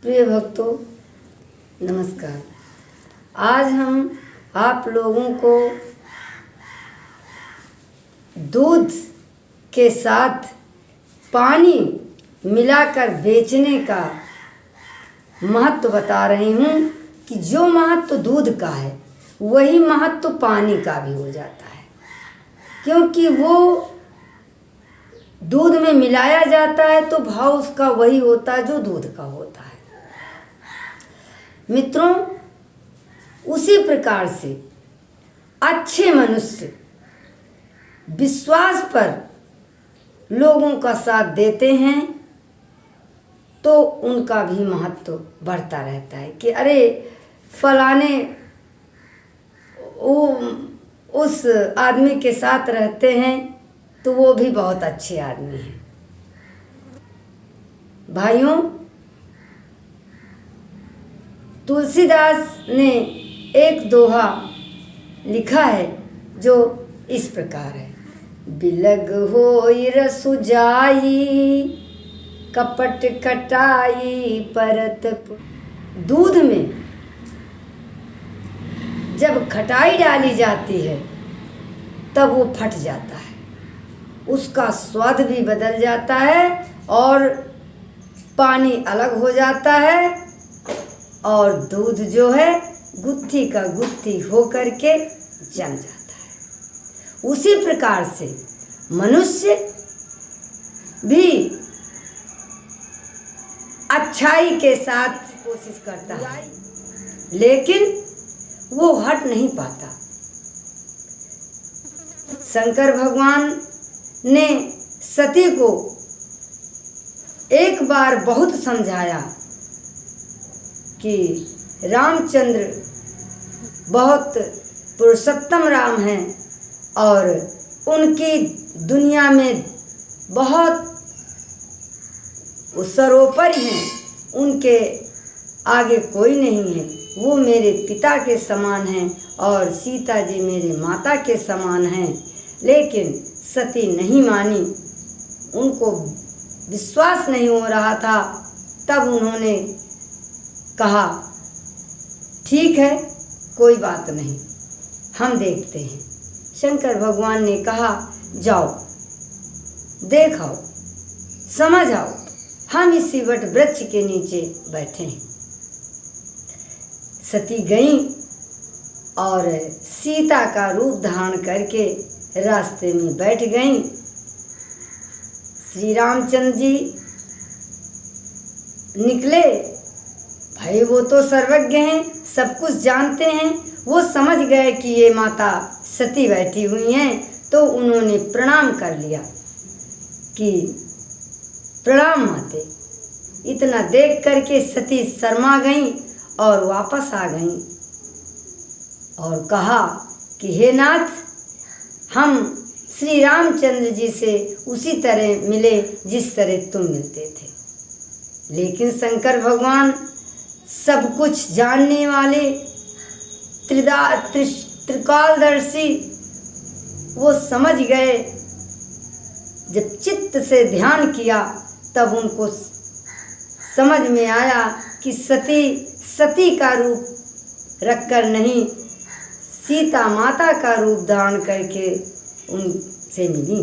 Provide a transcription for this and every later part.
प्रिय भक्तों, नमस्कार। आज हम आप लोगों को दूध के साथ पानी मिलाकर बेचने का महत्व बता रही हूँ कि जो महत्व दूध का है वही महत्व पानी का भी हो जाता है, क्योंकि वो दूध में मिलाया जाता है तो भाव उसका वही होता है जो दूध का होता है। मित्रों, उसी प्रकार से अच्छे मनुष्य विश्वास पर लोगों का साथ देते हैं तो उनका भी महत्व बढ़ता रहता है कि अरे फलाने वो उस आदमी के साथ रहते हैं तो वो भी बहुत अच्छे आदमी हैं। भाइयों, तुलसीदास ने एक दोहा लिखा है जो इस प्रकार है। बिलग होई रसु जाई, कपट कटाई परत। दूध में जब खटाई डाली जाती है तब वो फट जाता है, उसका स्वाद भी बदल जाता है और पानी अलग हो जाता है और दूध जो है गुत्थी का गुत्थी हो करके जम जाता है। उसी प्रकार से मनुष्य भी अच्छाई के साथ कोशिश करता है, लेकिन वो हट नहीं पाता। शंकर भगवान ने सती को एक बार बहुत समझाया कि रामचंद्र बहुत पुरुषोत्तम राम हैं और उनकी दुनिया में बहुत सर्वोपरि हैं, उनके आगे कोई नहीं है। वो मेरे पिता के समान हैं और सीता जी मेरे माता के समान हैं। लेकिन सती नहीं मानी, उनको विश्वास नहीं हो रहा था। तब उन्होंने कहा ठीक है, कोई बात नहीं, हम देखते हैं। शंकर भगवान ने कहा जाओ, देख आओ, समझ आओ, हम इसी वट वृक्ष के नीचे बैठे हैं। सती गई और सीता का रूप धारण करके रास्ते में बैठ गईं। श्री रामचंद्र जी निकले। भाई वो तो सर्वज्ञ हैं, सब कुछ जानते हैं। वो समझ गए कि ये माता सती बैठी हुई हैं, तो उन्होंने प्रणाम कर लिया कि प्रणाम माते। इतना देख करके सती शर्मा गईं और वापस आ गईं और कहा कि हे नाथ, हम श्री रामचंद्र जी से उसी तरह मिले जिस तरह तुम मिलते थे। लेकिन शंकर भगवान सब कुछ जानने वाले त्रिकालदर्शी, वो समझ गए। जब चित्त से ध्यान किया तब उनको समझ में आया कि सती का रूप रखकर नहीं, सीता माता का रूप धारण करके उनसे मिली।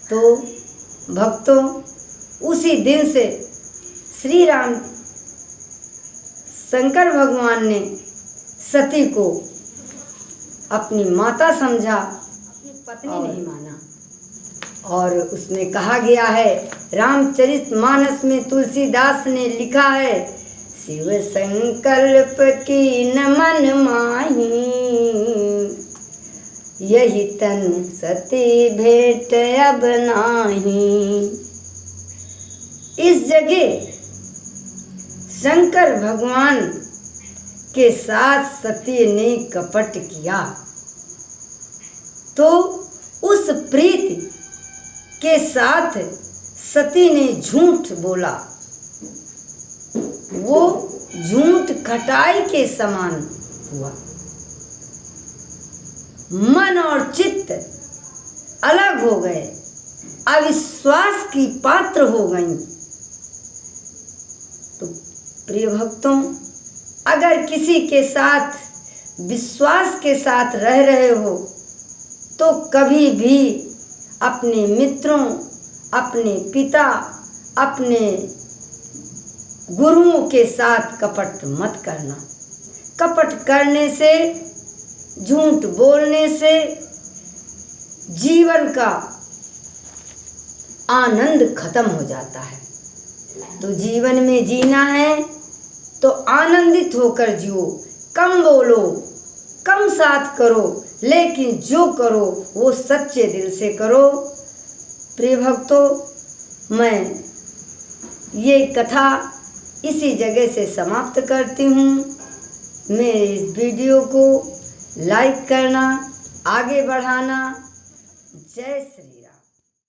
तो भक्तों, उसी दिन से श्री राम शंकर भगवान ने सती को अपनी माता समझा, अपनी पत्नी नहीं माना। और उसमें कहा गया है, रामचरितमानस में तुलसीदास ने लिखा है, शिव संकल्प की न मन माही, यही तनु सती भेंट अब नाही। इस जगह शंकर भगवान के साथ सती ने कपट किया तो उस प्रीति के साथ सती ने झूठ बोला। वो झूठ खटाई के समान हुआ। मन और चित्त अलग हो गए, अविश्वास की पात्र हो गईं। तो प्रिय भक्तों, अगर किसी के साथ विश्वास के साथ रह रहे हो तो कभी भी अपने मित्रों, अपने पिता, अपने गुरुओं के साथ कपट मत करना। कपट करने से, झूठ बोलने से जीवन का आनंद खत्म हो जाता है। तो जीवन में जीना है तो आनंदित होकर जियो। कम बोलो, कम साथ करो, लेकिन जो करो वो सच्चे दिल से करो। प्रिय भक्तों, मैं ये कथा इसी जगह से समाप्त करती हूँ। मेरे इस वीडियो को लाइक करना, आगे बढ़ाना। जय श्री